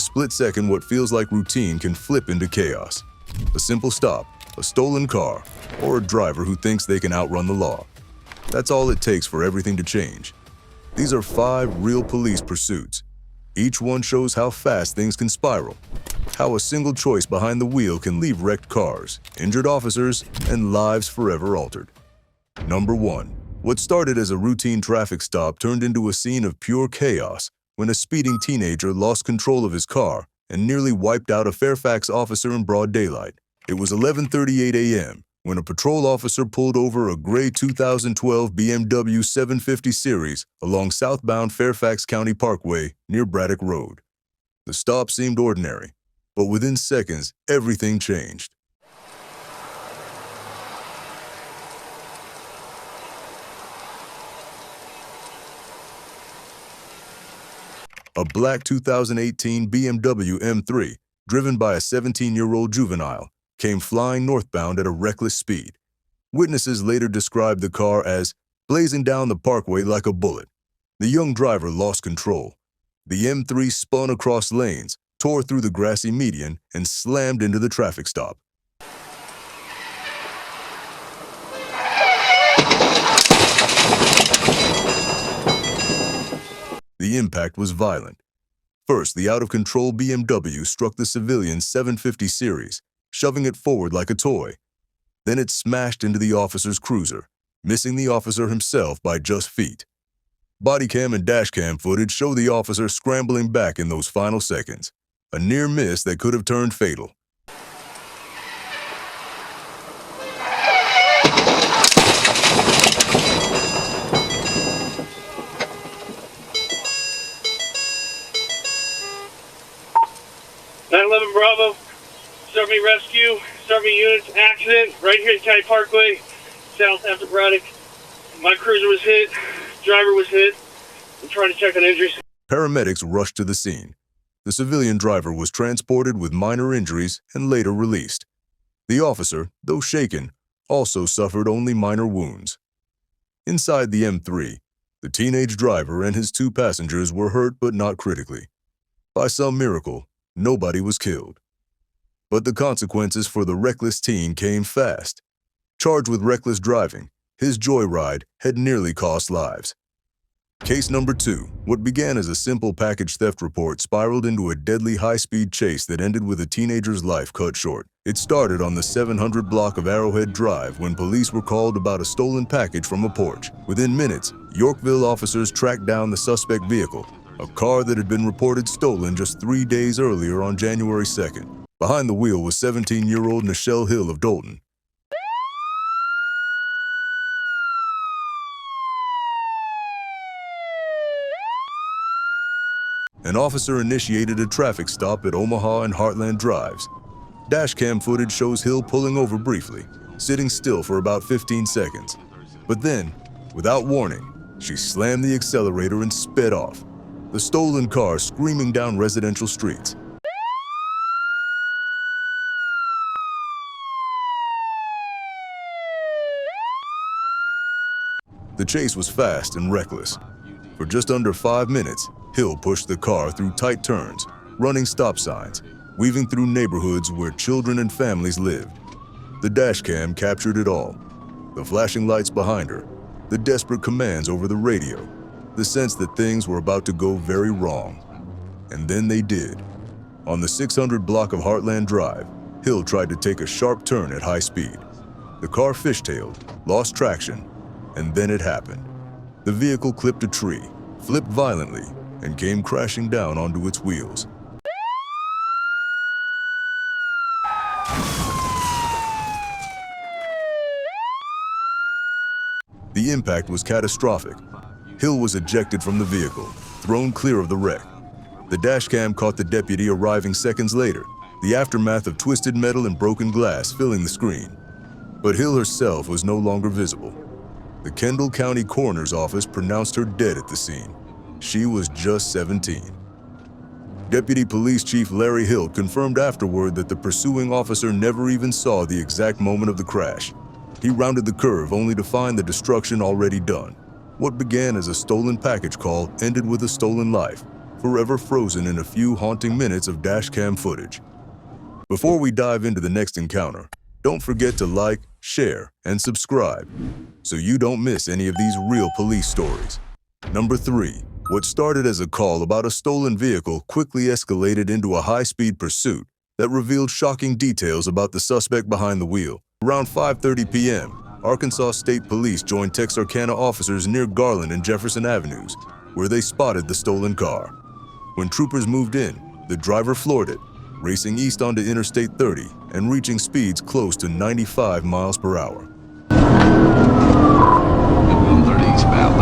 a split second, what feels like routine can flip into chaos. A simple stop, a stolen car, or a driver who thinks they can outrun the law. That's all it takes for everything to change. These are 5 real police pursuits. Each one shows how fast things can spiral, how a single choice behind the wheel can leave wrecked cars, injured officers, and lives forever altered. Number 1. What started as a routine traffic stop turned into a scene of pure chaos when a speeding teenager lost control of his car and nearly wiped out a Fairfax officer in broad daylight. It was 11:38 a.m. when a patrol officer pulled over a gray 2012 BMW 750 Series along southbound Fairfax County Parkway near Braddock Road. The stop seemed ordinary, but within seconds, everything changed. A black 2018 BMW M3, driven by a 17-year-old juvenile, came flying northbound at a reckless speed. Witnesses later described the car as blazing down the parkway like a bullet. The young driver lost control. The M3 spun across lanes, tore through the grassy median, and slammed into the traffic stop. The impact was violent. First, the out-of-control BMW struck the civilian 750 Series, shoving it forward like a toy. Then it smashed into the officer's cruiser, missing the officer himself by just feet. Bodycam and dashcam footage show the officer scrambling back in those final seconds, a near miss that could have turned fatal. Bravo, start me rescue, start me units, accident, right here at County Parkway, south after Braddock. My cruiser was hit, driver was hit. I'm trying to check on injuries. Paramedics rushed to the scene. The civilian driver was transported with minor injuries and later released. The officer, though shaken, also suffered only minor wounds. Inside the M3, the teenage driver and his 2 passengers were hurt but not critically. By some miracle, nobody was killed. But the consequences for the reckless teen came fast. Charged with reckless driving, his joyride had nearly cost lives. Case number 2, what began as a simple package theft report spiraled into a deadly high-speed chase that ended with a teenager's life cut short. It started on the 700 block of Arrowhead Drive when police were called about a stolen package from a porch. Within minutes, Yorkville officers tracked down the suspect vehicle, a car that had been reported stolen just 3 days earlier on January 2nd. Behind the wheel was 17-year-old Nichelle Hill of Dolton. An officer initiated a traffic stop at Omaha and Heartland Drives. Dashcam footage shows Hill pulling over briefly, sitting still for about 15 seconds. But then, without warning, she slammed the accelerator and sped off, the stolen car screaming down residential streets. The chase was fast and reckless. For just under 5 minutes, Hill pushed the car through tight turns, running stop signs, weaving through neighborhoods where children and families lived. The dashcam captured it all. The flashing lights behind her, the desperate commands over the radio, the sense that things were about to go very wrong. And then they did. On the 600 block of Heartland Drive, Hill tried to take a sharp turn at high speed. The car fishtailed, lost traction, and then it happened. The vehicle clipped a tree, flipped violently, and came crashing down onto its wheels. The impact was catastrophic. Hill was ejected from the vehicle, thrown clear of the wreck. The dashcam caught the deputy arriving seconds later, the aftermath of twisted metal and broken glass filling the screen. But Hill herself was no longer visible. The Kendall County Coroner's Office pronounced her dead at the scene. She was just 17. Deputy Police Chief Larry Hilt confirmed afterward that the pursuing officer never even saw the exact moment of the crash. He rounded the curve only to find the destruction already done. What began as a stolen package call ended with a stolen life, forever frozen in a few haunting minutes of dashcam footage. Before we dive into the next encounter, don't forget to like, share, and subscribe so you don't miss any of these real police stories. Number 3. What started as a call about a stolen vehicle quickly escalated into a high-speed pursuit that revealed shocking details about the suspect behind the wheel. Around 5:30 p.m., Arkansas State Police joined Texarkana officers near Garland and Jefferson Avenues, where they spotted the stolen car. When troopers moved in, the driver floored it, racing east onto Interstate 30 and reaching speeds close to 95 miles per hour. 30 eastbound.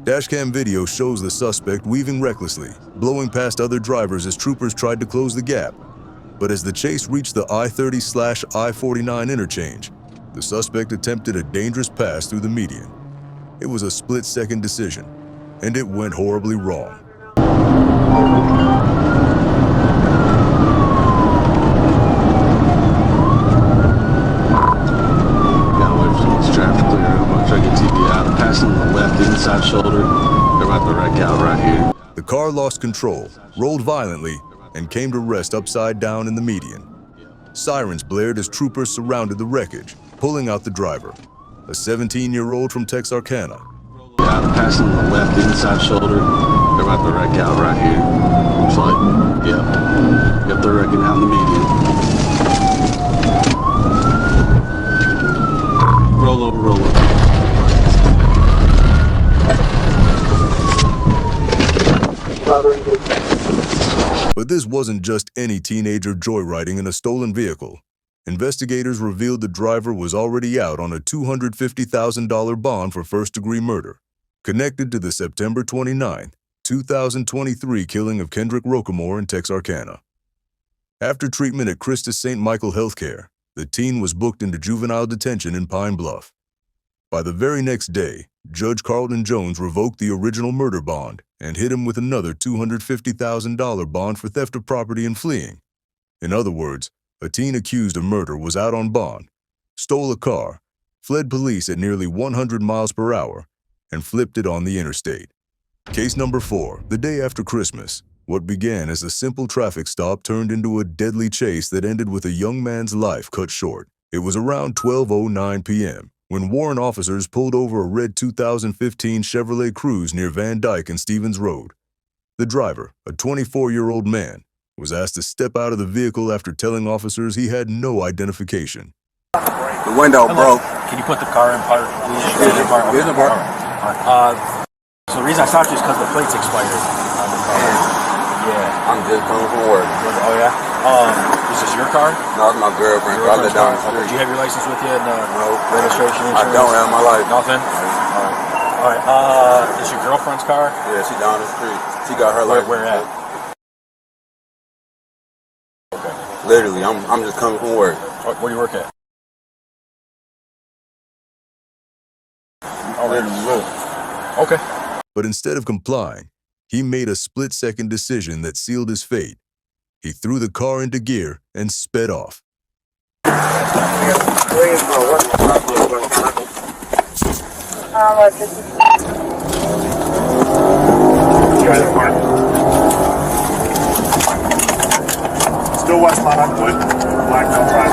Dashcam video shows the suspect weaving recklessly, blowing past other drivers as troopers tried to close the gap. But as the chase reached the I-30/I-49 interchange, the suspect attempted a dangerous pass through the median. It was a split-second decision, and it went horribly wrong. Passing the left inside shoulder. They're about to wreck out right here. The car lost control, rolled violently, and came to rest upside down in the median. Sirens blared as troopers surrounded the wreckage, pulling out the driver, a 17-year-old from Texarkana. Passing the left inside shoulder. They're about to wreck out right here. Looks like, yep, they're wrecking out in the median. Roll over, roll over. But this wasn't just any teenager joyriding in a stolen vehicle. Investigators revealed the driver was already out on a $250,000 bond for first-degree murder, connected to the September 29, 2023 killing of Kendrick Rocamore in Texarkana. After treatment at Christus St. Michael Healthcare, the teen was booked into juvenile detention in Pine Bluff. By the very next day, Judge Carlton Jones revoked the original murder bond and hit him with another $250,000 bond for theft of property and fleeing. In other words, a teen accused of murder was out on bond, stole a car, fled police at nearly 100 miles per hour, and flipped it on the interstate. Case number 4, the day after Christmas. What began as a simple traffic stop turned into a deadly chase that ended with a young man's life cut short. It was around 12:09 p.m. when Warren officers pulled over a red 2015 Chevrolet Cruze near Van Dyke and Stevens Road. The driver, a 24-year-old man, was asked to step out of the vehicle after telling officers he had no identification. The window broke. Can you put the car in park, please? Here's the park. Here's the park. So the reason I stopped you is because the plate's expired on the car. Yeah. I'm just coming from work. Oh, yeah? Is this your car? No, it's my girlfriend. I live down the street. Do you have your license with you and no registration, insurance? I don't have my license. Nothing? All right. Is your girlfriend's car? Yeah, she down the street. She got her license. Where at? Okay. Literally, I'm just coming from work. Where do you work at? Okay. But instead of complying, he made a split-second decision that sealed his fate. He threw the car into gear and sped off. Still westbound on Wood, Blackbelt Drive.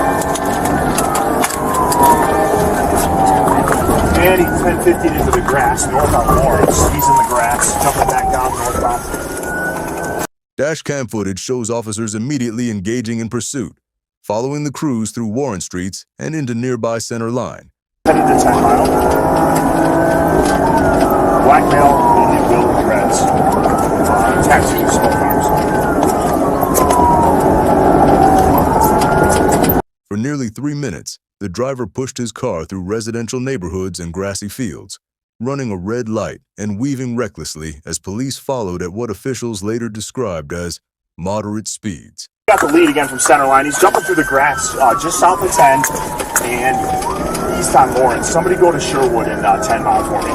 And he's 10-15 into the grass, north on Lawrence. He's in the grass, jumping back down northbound. Dashcam footage shows officers immediately engaging in pursuit, following the Cruze through Warren Streets and into nearby Center Line. Headed to 10 Mile. Black male, Indian build dreads. Tattoos, smoke arms. For nearly 3 minutes, the driver pushed his car through residential neighborhoods and grassy fields, running a red light and weaving recklessly as police followed at what officials later described as moderate speeds. Got the lead again from Center Line. He's jumping through the grass just south of 10 and east on Lawrence. Somebody go to Sherwood and 10 Mile for me.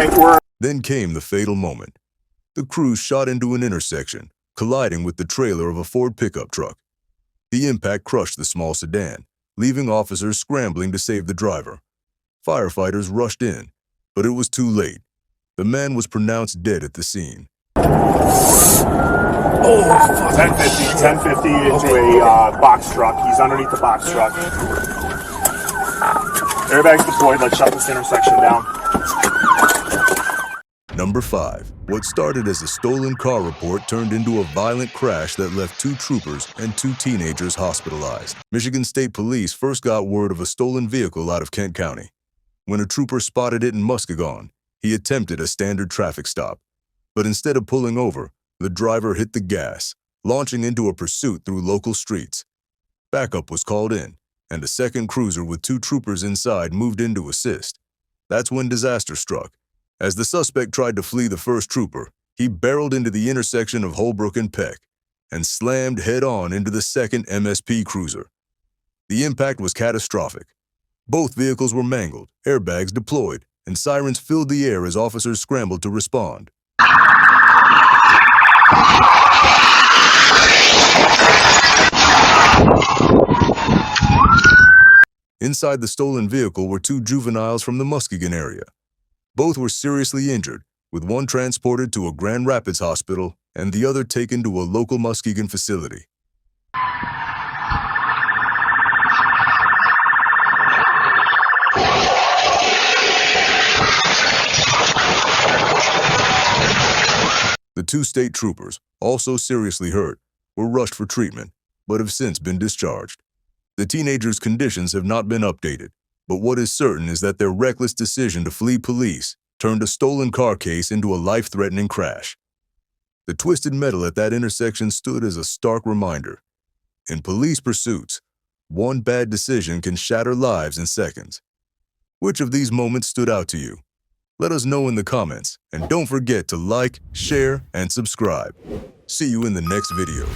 right, we're Then came the fatal moment. The crew shot into an intersection, colliding with the trailer of a Ford pickup truck. The impact crushed the small sedan, leaving officers scrambling to save the driver. Firefighters rushed in, but it was too late. The man was pronounced dead at the scene. 1050 into a box truck. He's underneath the box truck. Airbags deployed. Let's shut this intersection down. Number 5. What started as a stolen car report turned into a violent crash that left 2 troopers and 2 teenagers hospitalized. Michigan State Police first got word of a stolen vehicle out of Kent County. When a trooper spotted it in Muskegon, he attempted a standard traffic stop. But instead of pulling over, the driver hit the gas, launching into a pursuit through local streets. Backup was called in, and a second cruiser with 2 troopers inside moved in to assist. That's when disaster struck. As the suspect tried to flee the first trooper, he barreled into the intersection of Holbrook and Peck and slammed head-on into the second MSP cruiser. The impact was catastrophic. Both vehicles were mangled, airbags deployed, and sirens filled the air as officers scrambled to respond. Inside the stolen vehicle were 2 juveniles from the Muskegon area. Both were seriously injured, with one transported to a Grand Rapids hospital and the other taken to a local Muskegon facility. The 2 state troopers, also seriously hurt, were rushed for treatment, but have since been discharged. The teenagers' conditions have not been updated, but what is certain is that their reckless decision to flee police turned a stolen car case into a life-threatening crash. The twisted metal at that intersection stood as a stark reminder. In police pursuits, one bad decision can shatter lives in seconds. Which of these moments stood out to you? Let us know in the comments, and don't forget to like, share, and subscribe. See you in the next video.